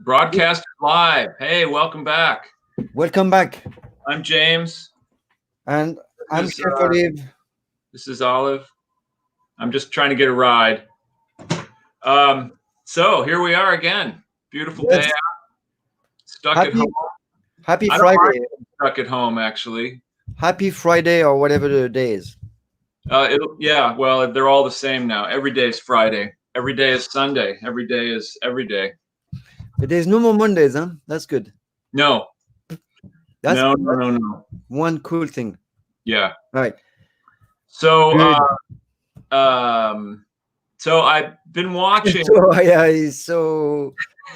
Broadcast live. Hey, welcome back. Welcome back. I'm James. And I'm This is, here for Liv. This is Olive. I'm just trying to get a ride. So here we are again. Beautiful day out. Stuck at home. Happy I don't Friday. mind stuck at home, actually. Happy Friday or whatever the day is. Yeah, well, they're all the same now. Every day is Friday. Every day is Sunday. Every day is every day. But there's no more Mondays, huh? That's good. No. That's No. One cool thing. Yeah. Right. So, so I've been watching. So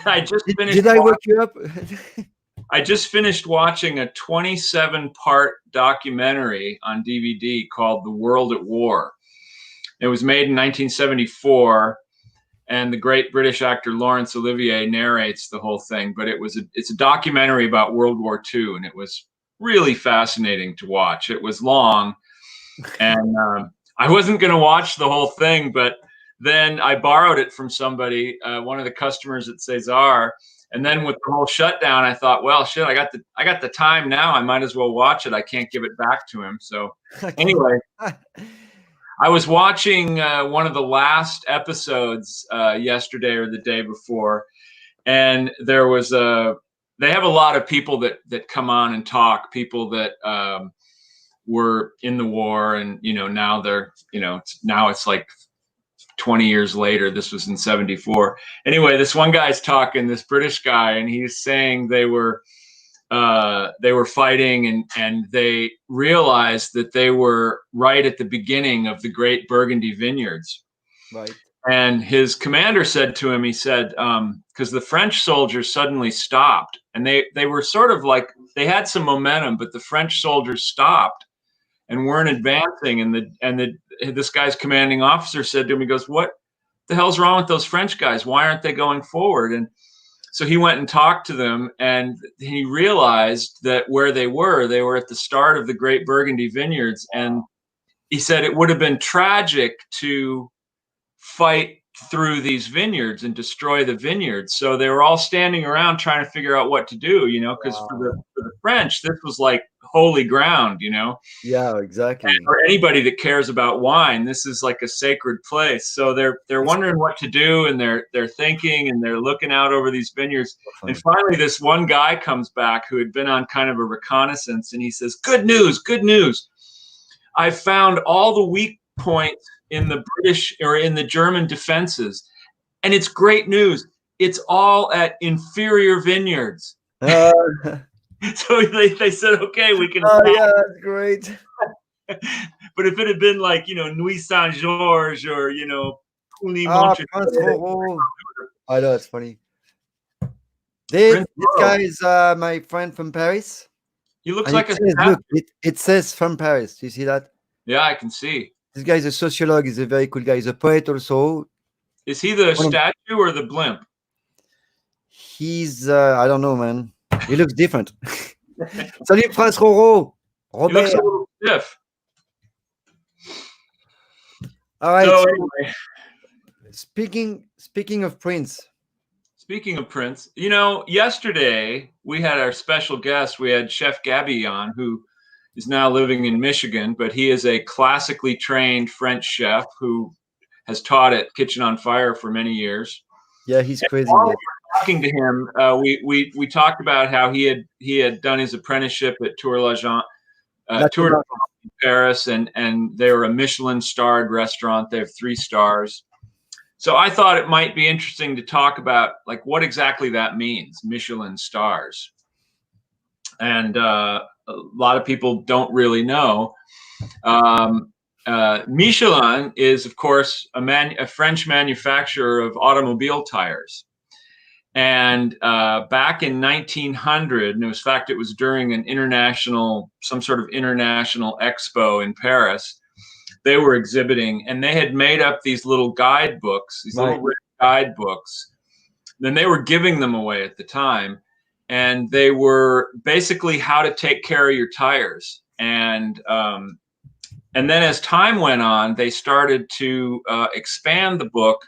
I just finished. Did I wake you up? I just finished watching a 27-part documentary on DVD called The World at War. It was made in 1974, and the great British actor Laurence Olivier narrates the whole thing. But it's a documentary about World War II, and it was really fascinating to watch. It was long, and I wasn't going to watch the whole thing, but then I borrowed it from somebody, one of the customers at Cesar. And then with the whole shutdown, I thought, well, shit, I got the time now. I might as well watch it. I can't give it back to him. So anyway, I was watching one of the last episodes yesterday or the day before, and there was they have a lot of people that come on and talk, people that were in the war, and now they're now it's like 20 years later. This was in 74. Anyway, this one guy's talking, this British guy, and he's saying they were fighting, and they realized that they were right at the beginning of the Great Burgundy Vineyards. Right. And his commander said to him, he said, because the French soldiers suddenly stopped, and they were sort of like, they had some momentum, but the French soldiers stopped and weren't advancing. And this guy's commanding officer said to him, he goes, "What the hell's wrong with those French guys? Why aren't they going forward?" And so he went and talked to them, and he realized that where they were at the start of the Great Burgundy Vineyards. And he said it would have been tragic to fight through these vineyards and destroy the vineyards. So they were all standing around trying to figure out what to do, because for the French, this was like holy ground, Yeah, exactly. And for anybody that cares about wine, this is like a sacred place. So they're wondering what to do, and they're thinking, and they're looking out over these vineyards. And finally, this one guy comes back who had been on kind of a reconnaissance, and he says, good news. I found all the weak points in the British or in the German defenses, and it's great news. It's all at inferior vineyards. So they said, okay, we can. Oh yeah, that's great. But if it had been like Nuit Saint Georges or Puny I know, it's funny. This guy is my friend from Paris. He looks and like look, it says from Paris. Do you see that? Yeah, I can see. This guy is a sociologue. He's a very cool guy. He's a poet also. Is he the statue or the blimp? He's I don't know, man. He looks different. Salut, Prince Roro. He looks a little stiff. All right. So anyway, speaking of Prince. Speaking of Prince, yesterday we had our special guest. We had Chef Gabby on, who is now living in Michigan, but he is a classically trained French chef who has taught at Kitchen on Fire for many years. Yeah, he's crazy. While we were talking to him, we talked about how he had done his apprenticeship at Tour l'Agent in Paris, and they were a Michelin-starred restaurant. They have 3 stars. So I thought it might be interesting to talk about like what exactly that means, Michelin stars. And a lot of people don't really know. Michelin is, of course, a French manufacturer of automobile tires. And back in 1900, and in fact, it was during some sort of international expo in Paris, they were exhibiting, and they had made up these little guidebooks, little guidebooks. Then they were giving them away at the time. And they were basically how to take care of your tires. And then as time went on, they started to expand the book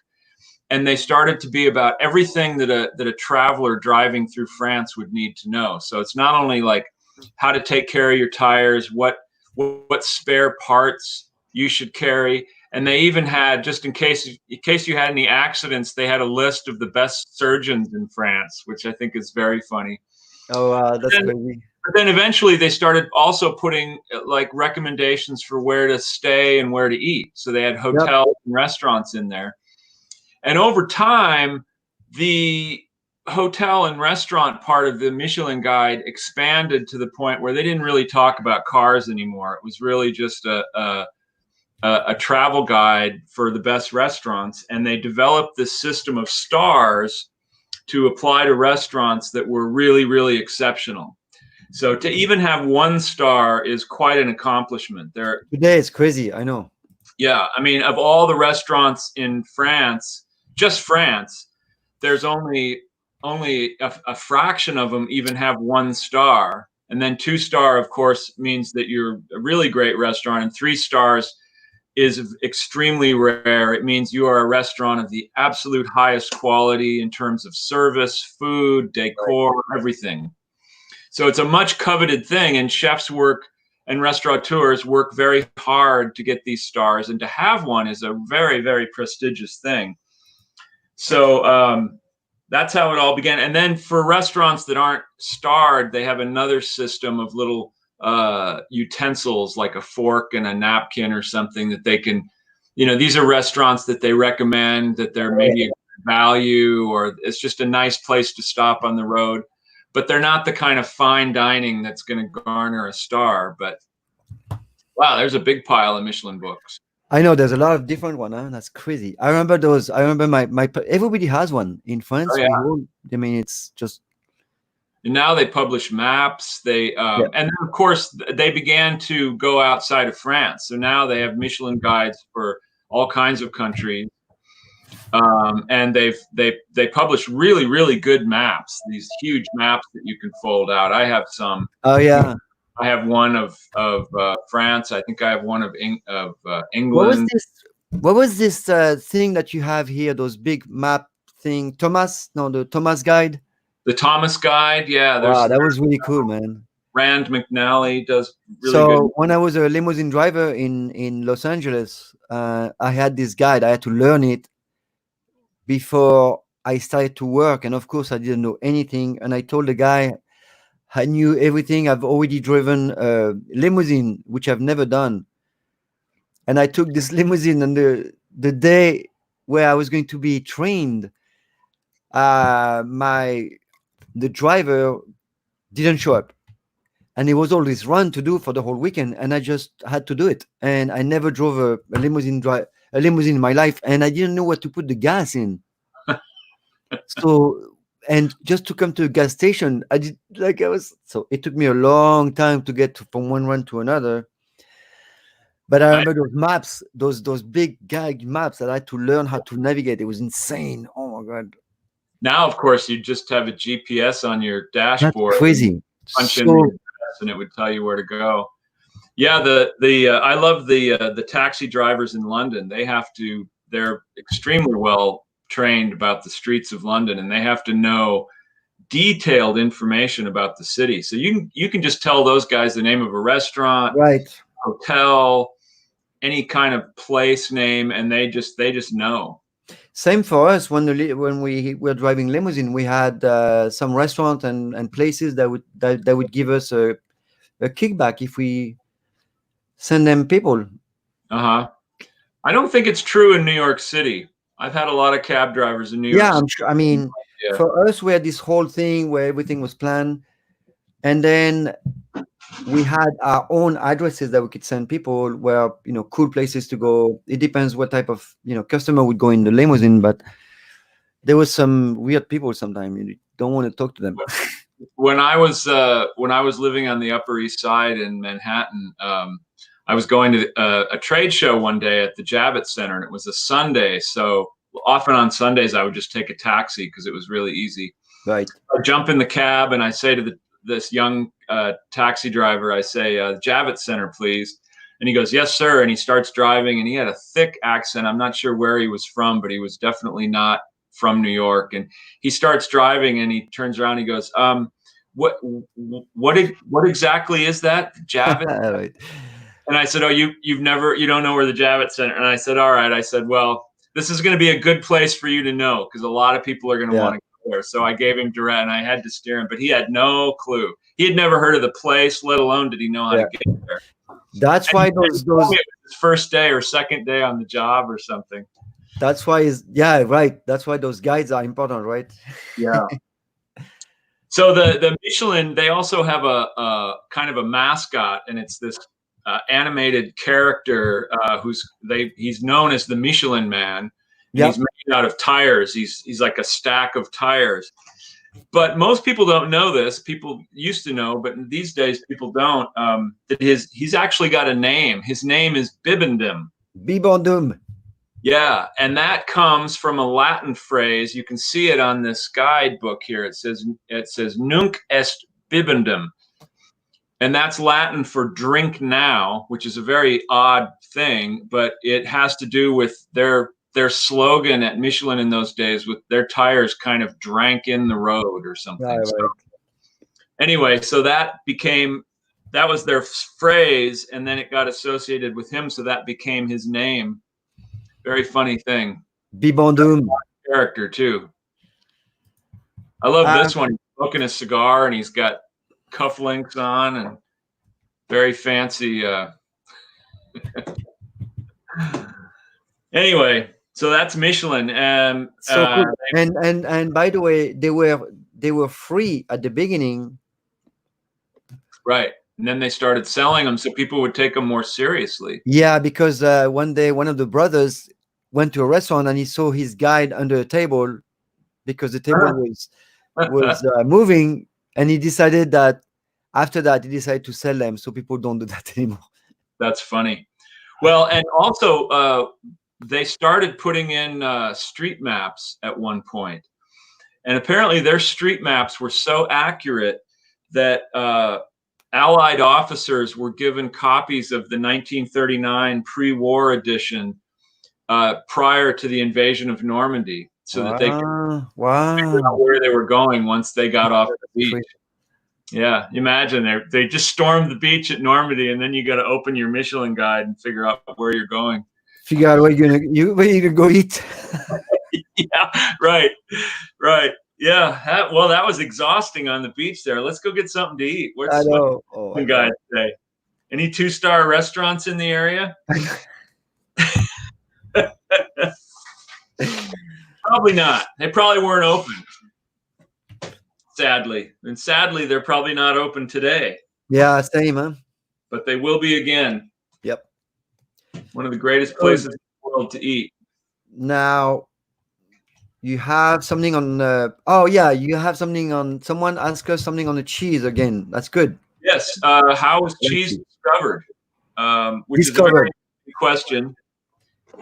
and they started to be about everything that a traveler driving through France would need to know. So it's not only like how to take care of your tires, what spare parts you should carry, and they even had, just in case you had any accidents, they had a list of the best surgeons in France, which I think is very funny. Oh, that's crazy. But then eventually they started also putting like recommendations for where to stay and where to eat. So they had hotels and restaurants in there. And over time, the hotel and restaurant part of the Michelin Guide expanded to the point where they didn't really talk about cars anymore. It was really just a travel guide for the best restaurants. And they developed this system of stars to apply to restaurants that were really, really exceptional. So to even have 1 star is quite an accomplishment. Today it's crazy, I know. Yeah, I mean, of all the restaurants in France, just France, there's only a fraction of them even have 1 star. And then 2 star, of course, means that you're a really great restaurant, and 3 stars is extremely rare. It means you are a restaurant of the absolute highest quality in terms of service, food, decor, everything. So it's a much coveted thing, and chefs work and restaurateurs work very hard to get these stars, and to have one is a very, very prestigious thing. So that's how it all began. And then for restaurants that aren't starred, they have another system of little utensils, like a fork and a napkin or something, that they can, these are restaurants that they recommend, that they're maybe a value, or it's just a nice place to stop on the road. But they're not the kind of fine dining that's going to garner a star. But wow, there's a big pile of Michelin books. I know there's a lot of different ones. Huh? That's crazy. I remember those. I remember my everybody has one in France. Oh, yeah. I mean, it's just. And now they publish maps. And then of course they began to go outside of France. So now they have Michelin guides for all kinds of countries. And they publish really, really good maps, these huge maps that you can fold out. I have some. Oh yeah. I have one of France. I think I have one of England. What was this thing that you have here? Those big map thing, the Thomas Guide. The Thomas Guide, yeah. Wow, that was really cool, man. Rand McNally does really good. So when I was a limousine driver in Los Angeles, I had this guide. I had to learn it before I started to work, and of course I didn't know anything. And I told the guy I knew everything. I've already driven a limousine, which I've never done. And I took this limousine, and the day where I was going to be trained, the driver didn't show up, and it was all this run to do for the whole weekend, and I just had to do it. And I never drove a limousine in my life, and I didn't know what to put the gas in. So, and just to come to a gas station, so it took me a long time to get from one run to another. But I remember those maps, those big gag maps that I had to learn how to navigate. It was insane. Oh my God. Now, of course, you just have a GPS on your dashboard. That's crazy. Punch in the address and it would tell you where to go. Yeah, I love the taxi drivers in London. They're extremely well trained about the streets of London, and they have to know detailed information about the city. So you can just tell those guys the name of a restaurant, right, hotel, any kind of place name, and they just know. Same for us. When we were driving limousine, we had some restaurants and places that would give us a kickback if we send them people. I don't think it's true in New York City. I've had a lot of cab drivers in New York. Yeah, I'm sure. I mean, for us, we had this whole thing where everything was planned, and then we had our own addresses that we could send people where, cool places to go. It depends what type of, customer would go in the limousine, but there was some weird people sometimes. You don't want to talk to them. When I was living on the Upper East Side in Manhattan, I was going to a trade show one day at the Javits Center, and it was a Sunday. So often on Sundays, I would just take a taxi because it was really easy. Right. I jump in the cab and I say to this young taxi driver, I say, Javits Center, please. And he goes, yes, sir. And he starts driving, and he had a thick accent. I'm not sure where he was from, but he was definitely not from New York. And he starts driving, and he turns around, and he goes, what exactly is that? Javits? Right. And I said, oh, you don't know where the Javits Center. And I said, all right. I said, well, this is going to be a good place for you to know, because a lot of people are going to want to go there. So I gave him direct, and I had to steer him, but he had no clue. He had never heard of the place, let alone did he know how to get there. That's why those it was his first day or second day on the job or something. That's why right. That's why those guides are important, right? Yeah. So the Michelin, they also have a kind of a mascot, and it's this animated character he's known as the Michelin Man. And he's made out of tires. He's like a stack of tires. But most people don't know this. People used to know, but these days people don't. That he's actually got a name. His name is Bibendum. Bibendum. Yeah, and that comes from a Latin phrase. You can see it on this guidebook here. It says Nunc est bibendum, and that's Latin for drink now, which is a very odd thing, but it has to do with their slogan at Michelin in those days, with their tires kind of drank in the road or something. Right. So, anyway, so that was their phrase, and then it got associated with him, so that became his name. Very funny thing. Bibendum. Character too. I love this one. He's smoking a cigar, and he's got cufflinks on, and very fancy. Anyway, so that's Michelin, and so cool. And by the way, they were free at the beginning, right? And then they started selling them, so people would take them more seriously. Yeah, because one day one of the brothers went to a restaurant, and he saw his guide under a table, because the table was moving, and he decided that after that he decided to sell them, so people don't do that anymore. That's funny. Well, and also they started putting in street maps at one point, and apparently their street maps were so accurate that Allied officers were given copies of the 1939 pre-war edition prior to the invasion of Normandy, so that they could figure out where they were going once they got off the beach. Yeah, imagine they just stormed the beach at Normandy, and then you got to open your Michelin guide and figure out where you're going. Figure out where you're gonna go eat. Yeah, right. Yeah, that was exhausting on the beach there. Let's go get something to eat. What's the guide say? Any 2-star restaurants in the area? Probably not. They probably weren't open. Sadly. And sadly, they're probably not open today. Yeah, same, man. But they will be again. Yep. One of the greatest places in the world to eat. Now, you have something on you have something on, someone asked us something on the cheese again. That's good. Yes. How was cheese discovered? Which is a very good question.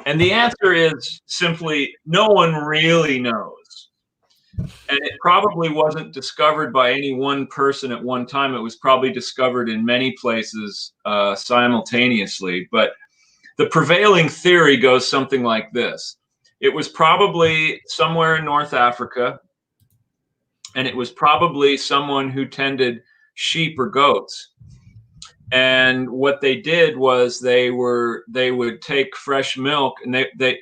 And the answer is simply, no one really knows. And it probably wasn't discovered by any one person at one time. It was probably discovered in many places simultaneously. But the prevailing theory goes something like this. It was probably somewhere in North Africa, and it was probably someone who tended sheep or goats. And what they did was they would take fresh milk, and they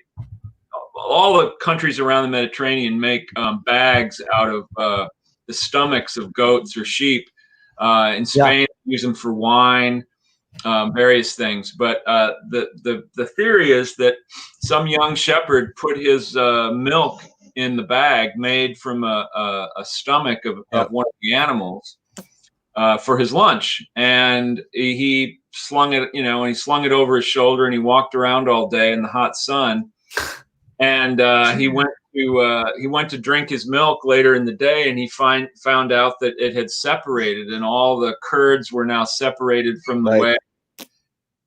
all the countries around the Mediterranean make bags out of the stomachs of goats or sheep. In Spain, use them for wine, various things. But the theory is that some young shepherd put his milk in the bag made from a stomach of one of the animals for his lunch, and he slung it, and he slung it over his shoulder, and he walked around all day in the hot sun. And he went to drink his milk later in the day, and he found out that it had separated, and all the curds were now separated from the whey.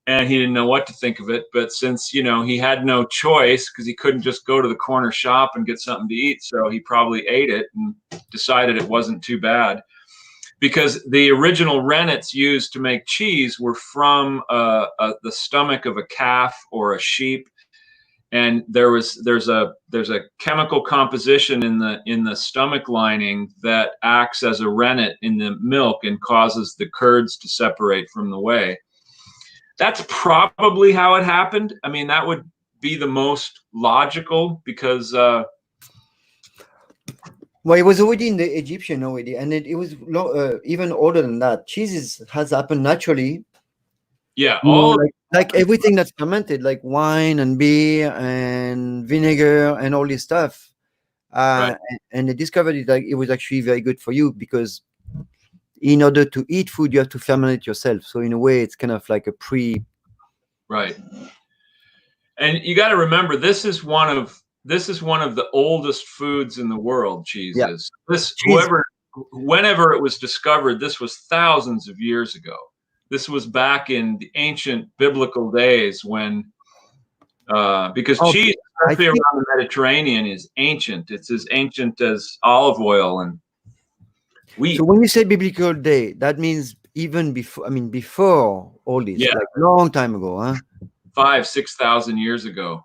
And he didn't know what to think of it. But since, he had no choice, because he couldn't just go to the corner shop and get something to eat, so he probably ate it and decided it wasn't too bad. because the original rennets used to make cheese were from the stomach of a calf or a sheep, and there's a chemical composition in the stomach lining that acts as a rennet in the milk and causes the curds to separate from the whey. That's probably how it happened. I mean, that would be the most logical, because well, it was already in the Egyptian already, and it was even older than that. Cheese has happened naturally. yeah, You know, all of like everything that's fermented, like wine and beer and vinegar and all this stuff. right. And they discovered it, like it was actually very good for you, because in order to eat food, you have to ferment it yourself. So in a way, it's kind of like a Right. And you got to remember, this is one of the oldest foods in the world. Cheese yeah is. This cheese. whenever it was discovered, this was thousands of years ago. This was back in the ancient biblical days, when because Oh, cheese, I especially think around the Mediterranean, is ancient. It's as ancient as olive oil and wheat. so. When you say biblical day, that means even before. I mean, before all this, Yeah, like long time ago, huh? 5,000-6,000 years ago.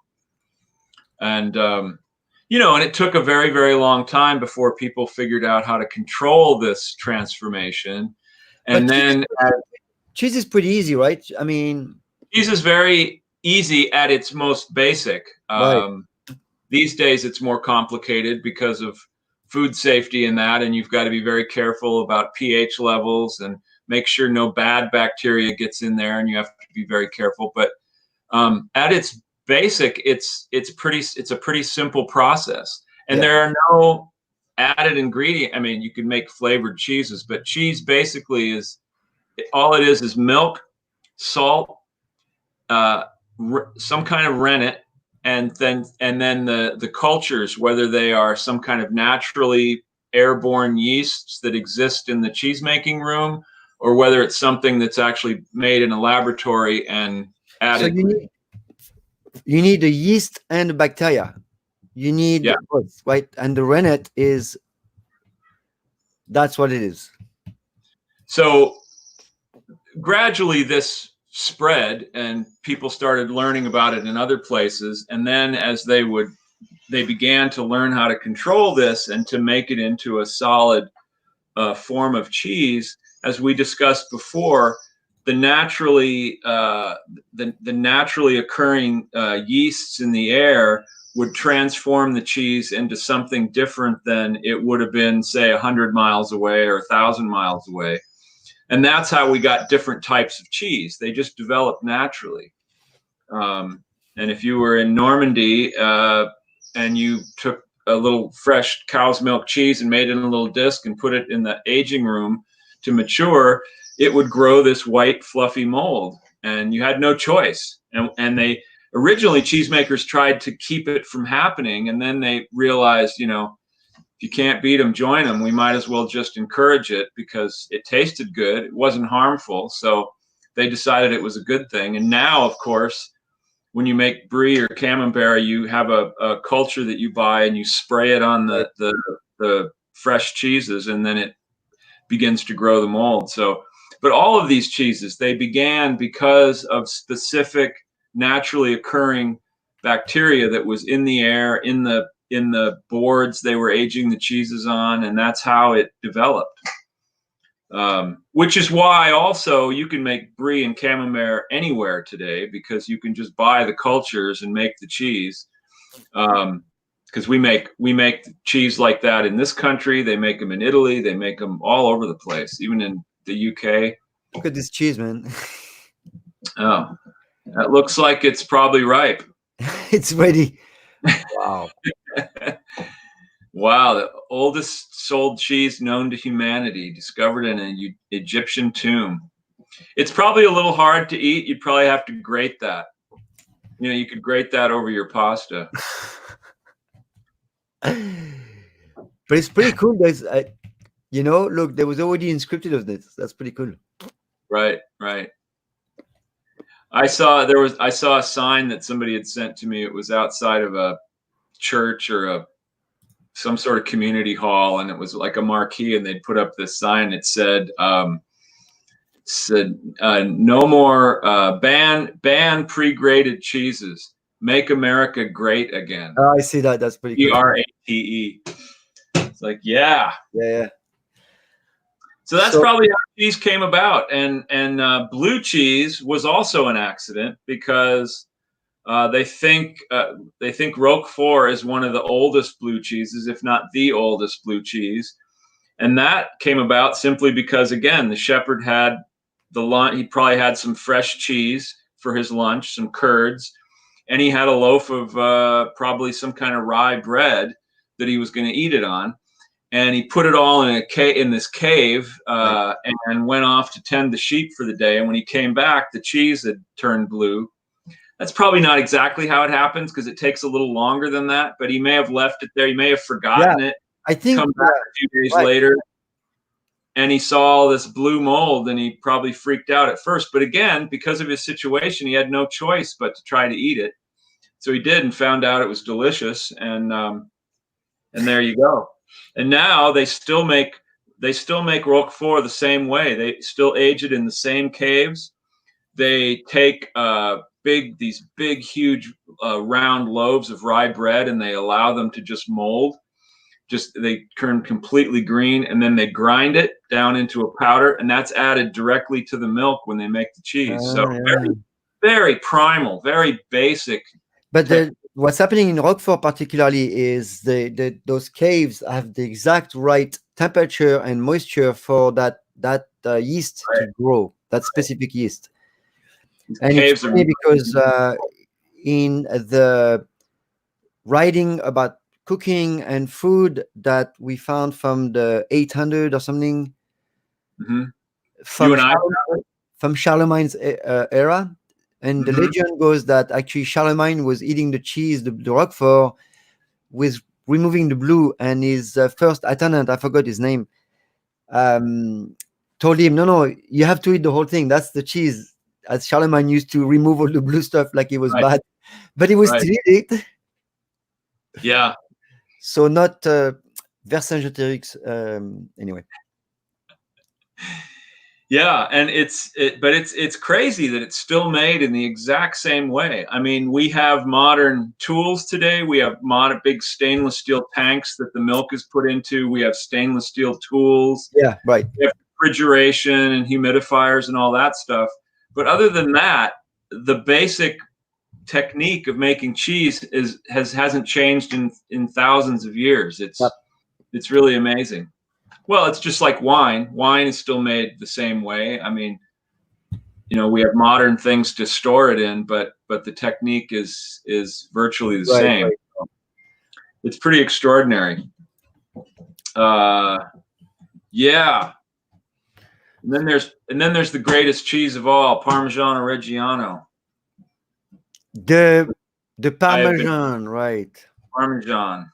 And and it took a very, very long time before people figured out how to control this transformation. But And then cheese is pretty easy, right? I mean, cheese is very easy at its most basic. right. These days, it's more complicated because of food safety and that, and you've got to be very careful about pH levels and make sure no bad bacteria gets in there, and you have to be very careful. But at its basic, it's a pretty simple process, and Yeah. there are no added ingredient. I mean, you can make flavored cheeses, but cheese basically is all it is milk, salt, uh, some kind of rennet, and then the cultures, whether they are some kind of naturally airborne yeasts that exist in the cheese making room, or whether it's something that's actually made in a laboratory and So added. you need the yeast and the bacteria. You need Yeah. both, right? And the rennet that's what it is. So gradually this spread, and people started learning about it in other places. And then as they began to learn how to control this and to make it into a solid form of cheese, as we discussed before, the naturally occurring yeasts in the air would transform the cheese into something different than it would have been, say, 100 miles away or 1,000 miles away. And that's how we got different types of cheese. They just developed naturally. And if you were in Normandy and you took a little fresh cow's milk cheese and made it in a little disc and put it in the aging room to mature, it would grow this white fluffy mold, and you had no choice. And they originally, cheesemakers tried to keep it from happening, and then they realized, if you can't beat them, join them. We might as well just encourage it because it tasted good. It wasn't harmful. So they decided it was a good thing. And now, of course, when you make brie or camembert, you have a culture that you buy and you spray it on the fresh cheeses, and then it begins to grow the mold. So, but all of these cheeses, they began because of specific naturally occurring bacteria that was in the air, in the boards they were aging the cheeses on, and that's how it developed. Which is why also you can make brie and camembert anywhere today, because you can just buy the cultures and make the cheese. Because we make cheese like that in this country. They make them in Italy. They make them all over the place, even in the UK. Look at this cheese, man. Oh, that looks like it's probably ripe. It's ready. Wow. Wow, the oldest sold cheese known to humanity, discovered in an Egyptian tomb. It's probably a little hard to eat. You'd probably have to grate that. You could grate that over your pasta. But it's pretty cool. Look, there was already inscripted of this. That's pretty cool. Right. I saw a sign that somebody had sent to me. It was outside of a church or some sort of community hall, and it was like a marquee, and they'd put up this sign that said no more ban pre-grated cheeses. Make America great again. Oh, I see that. That's pretty cool. Grate. It's like, yeah. Yeah. So that's probably how cheese came about, and blue cheese was also an accident because they think Roquefort is one of the oldest blue cheeses, if not the oldest blue cheese, and that came about simply because, again, the shepherd had he probably had some fresh cheese for his lunch, some curds, and he had a loaf of probably some kind of rye bread that he was going to eat it on. And he put it all in this cave and went off to tend the sheep for the day. And when he came back, the cheese had turned blue. That's probably not exactly how it happens because it takes a little longer than that. But he may have left it there. He may have forgotten it. I think come back a few days later, and he saw all this blue mold, and he probably freaked out at first. But again, because of his situation, he had no choice but to try to eat it. So he did, and found out it was delicious. And there you go. And now they still make Roquefort the same way. They still age it in the same caves. They take these big, huge round loaves of rye bread, and they allow them to just mold. They turn completely green, and then they grind it down into a powder, and that's added directly to the milk when they make the cheese. So very, very primal, very basic. But what's happening in Roquefort particularly is those caves have the exact right temperature and moisture for that yeast to grow, that specific yeast. And it's funny because in the writing about cooking and food that we found from the 800 or something, from Charlemagne's era. And the legend goes that actually Charlemagne was eating the cheese, the Roquefort, with removing the blue, and his first attendant, I forgot his name, told him, no, you have to eat the whole thing. That's the cheese. As Charlemagne used to remove all the blue stuff like it was bad. But he was still eat it. Yeah. So not Vercingétorix, anyway. Yeah, and it's crazy that it's still made in the exact same way. I mean, we have modern tools today. We have big stainless steel tanks that the milk is put into. We have stainless steel tools. Yeah, right. We have refrigeration and humidifiers and all that stuff. But other than that, the basic technique of making cheese hasn't changed in thousands of years. It's really amazing. Well, it's just like wine. Wine is still made the same way. I mean, we have modern things to store it in, but the technique is virtually the same. Right. It's pretty extraordinary. Yeah. And then there's the greatest cheese of all, Parmigiano Reggiano. The Parmesan, right? Parmesan,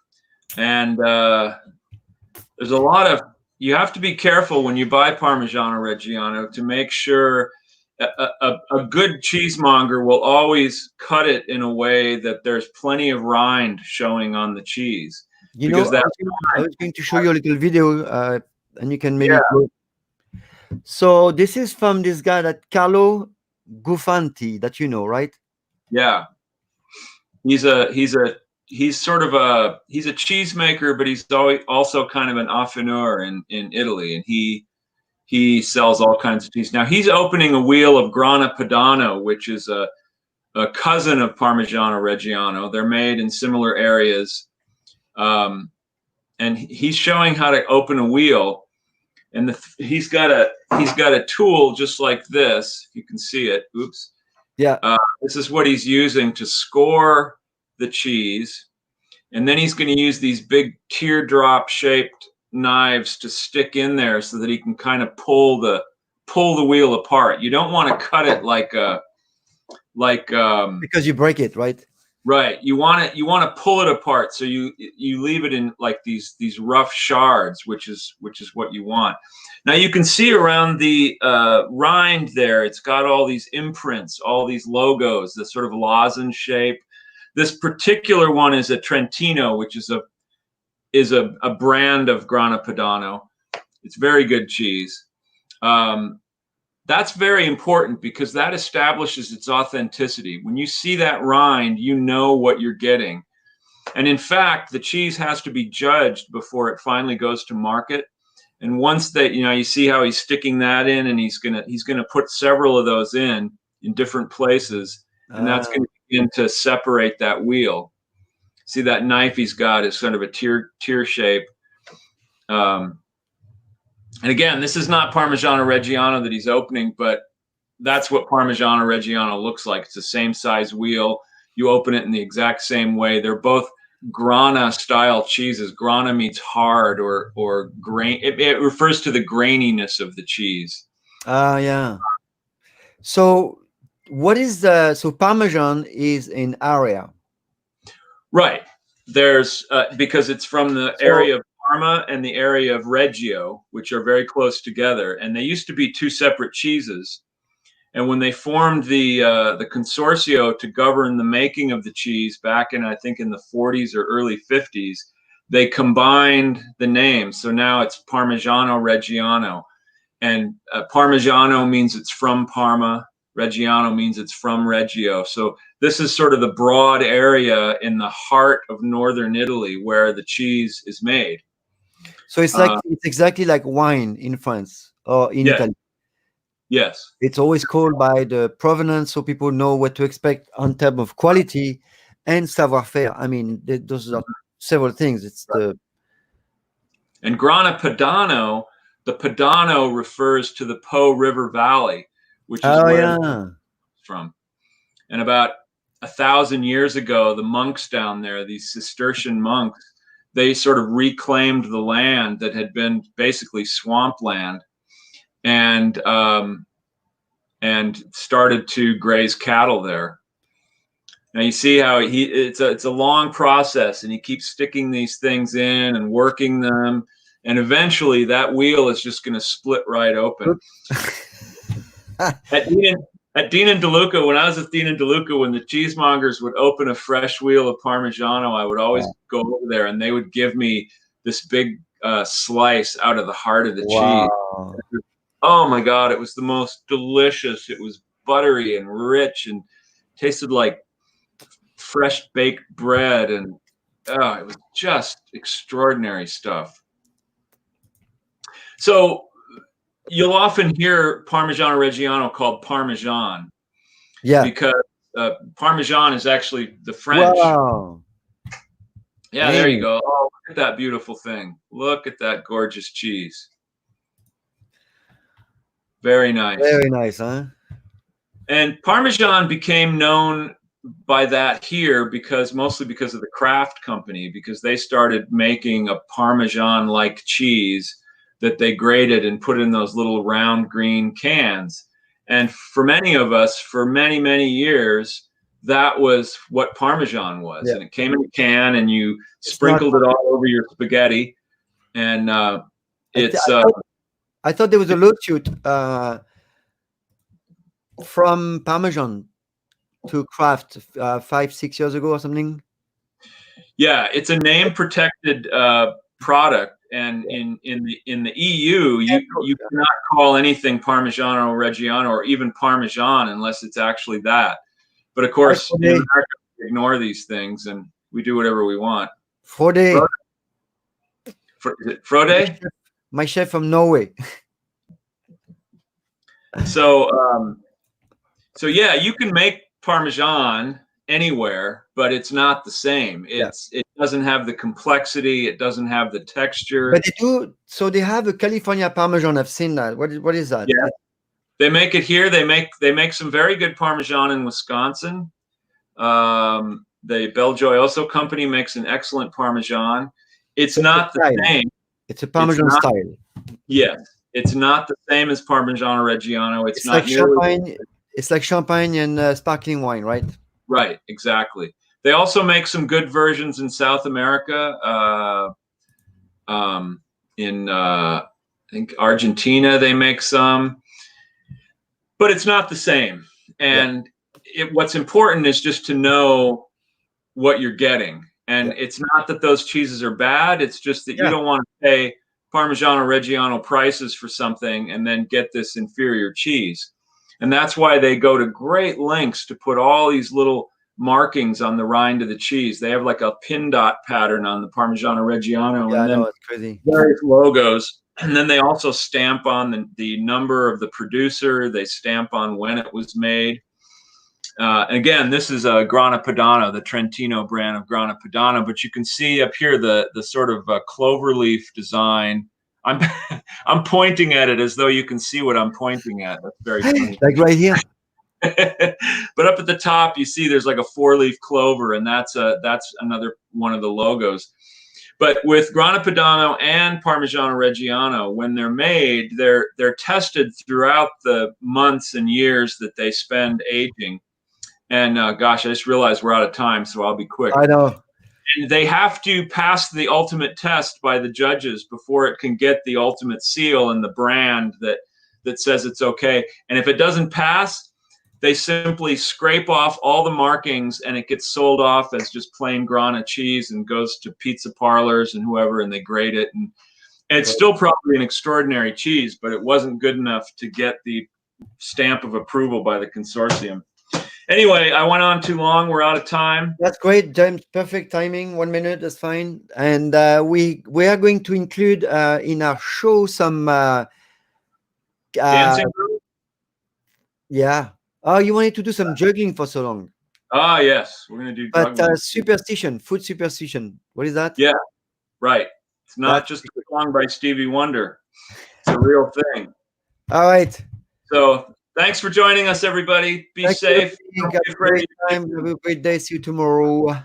and there's a lot of. You have to be careful when you buy Parmigiano Reggiano to make sure a good cheesemonger will always cut it in a way that there's plenty of rind showing on the cheese. I was going to show you a little video, and you can maybe. Yeah. So this is from this guy, that Carlo Gufanti, that you know, right? Yeah, he's a cheesemaker, but he's also kind of an affineur in Italy, and he sells all kinds of cheese. Now he's opening a wheel of Grana Padano, which is a cousin of Parmigiano Reggiano. They're made in similar areas, and he's showing how to open a wheel. And he's got a tool just like this. You can see it. Oops. Yeah. This is what he's using to score the cheese, and then he's going to use these big teardrop shaped knives to stick in there so that he can kind of pull the wheel apart. You don't want to cut it because you break it, right? Right. You want to pull it apart, so you leave it in like these rough shards, which is what you want. Now you can see around the rind there, it's got all these imprints, all these logos, the sort of lozenge shape. This particular one is a Trentino, which is is a brand of Grana Padano. It's very good cheese. That's very important because that establishes its authenticity. When you see that rind, you know what you're getting. And in fact, the cheese has to be judged before it finally goes to market. And once that, you see how he's sticking that in, and he's gonna put several of those in different places, and that's going to begin to separate that wheel. See, that knife he's got is sort of a tear shape. And again, this is not Parmigiano Reggiano that he's opening, but that's what Parmigiano Reggiano looks like. It's the same size wheel. You open it in the exact same way. They're both Grana style cheeses. Grana means hard or grain. It refers to the graininess of the cheese. Yeah. So what is so Parmesan is in area? Right. There's because it's from the area of Parma and the area of Reggio, which are very close together, and they used to be two separate cheeses. And when they formed the consortio to govern the making of the cheese back in, I think, in the 40s or early 50s, they combined the names. So now it's Parmigiano Reggiano, and Parmigiano means it's from Parma. Reggiano means it's from Reggio. So this is sort of the broad area in the heart of northern Italy where the cheese is made. So it's like it's exactly like wine in France or in Italy. Yes. It's always called by the provenance, so people know what to expect on terms of quality and savoir-faire. I mean, those are several things. It's the and Grana Padano. The Padano refers to the Po River Valley, which is where it's from. And about 1,000 years ago, the monks down there, these Cistercian monks, they sort of reclaimed the land that had been basically swampland, and started to graze cattle there. Now you see how it's a long process, and he keeps sticking these things in and working them, and eventually that wheel is just going to split right open. At Dean and DeLuca, when I was at Dean and DeLuca, when the cheesemongers would open a fresh wheel of Parmigiano, I would always go over there, and they would give me this big slice out of the heart of the cheese. Oh my God, it was the most delicious. It was buttery and rich and tasted like fresh baked bread, and it was just extraordinary stuff. So you'll often hear Parmigiano Reggiano called Parmesan. Yeah. Because Parmesan is actually the French. Wow. Yeah, there you go. Oh, look at that beautiful thing. Look at that gorgeous cheese. Very nice. Very nice, huh? And Parmesan became known by that here mostly because of the Kraft company, because they started making a Parmesan-like cheese that they grated and put in those little round green cans. And for many of us, for many, many years, that was what Parmesan was. Yeah. And it came in a can, and you sprinkled it all over your spaghetti. And I thought there was a lawsuit from Parmesan to Kraft 5-6 years ago or something. Yeah, it's a name-protected product. And in the EU, you cannot call anything Parmigiano Reggiano or even Parmesan unless it's actually that. But of course, in America, we ignore these things and we do whatever we want. Frode. Is it Frode? My chef from Norway. So yeah, you can make Parmesan anywhere, but it's not the same. It doesn't have the complexity. It doesn't have the texture. But they do. So they have a California Parmesan. I've seen that. What is that? Yeah, they make it here. They make some very good Parmesan in Wisconsin. The Belgioioso company makes an excellent Parmesan. It's not the same. It's a Parmesan style. Yes, it's not the same as Parmigiano Reggiano. It's not like champagne. It's like champagne and sparkling wine, right? Right, exactly. They also make some good versions in South America. In I think Argentina, they make some, but it's not the same. And what's important is just to know what you're getting. And it's not that those cheeses are bad. It's just that you don't want to pay Parmigiano Reggiano prices for something and then get this inferior cheese. And that's why they go to great lengths to put all these little markings on the rind of the cheese. They have like a pin dot pattern on the Parmigiano Reggiano, and then it's crazy. various logos. And then they also stamp on the number of the producer. They stamp on when it was made. Again, this is a Grana Padano, the Trentino brand of Grana Padano, but you can see up here the sort of cloverleaf design. I'm pointing at it as though you can see what I'm pointing at. That's very funny. Like right here. But up at the top, you see there's like a 4-leaf clover, and that's another one of the logos. But with Grana Padano and Parmigiano Reggiano, when they're made, they're tested throughout the months and years that they spend aging. And gosh, I just realized we're out of time, so I'll be quick. I know. And they have to pass the ultimate test by the judges before it can get the ultimate seal and the brand that says it's okay. And if it doesn't pass, they simply scrape off all the markings, and it gets sold off as just plain Grana cheese and goes to pizza parlors and whoever, and they grade it. And it's still probably an extraordinary cheese, but it wasn't good enough to get the stamp of approval by the consortium. Anyway, I went on too long. We're out of time. That's great, James. Perfect timing. 1 minute, that's fine. And we are going to include in our show some Dancing group? Yeah. Oh, you wanted to do some juggling for so long. Ah, yes. We're going to do But superstition, food superstition. What is that? Yeah, right. It's not just a song by Stevie Wonder. It's a real thing. All right. So thanks for joining us, everybody. Be safe. Have a great time. Have a great day. See you tomorrow.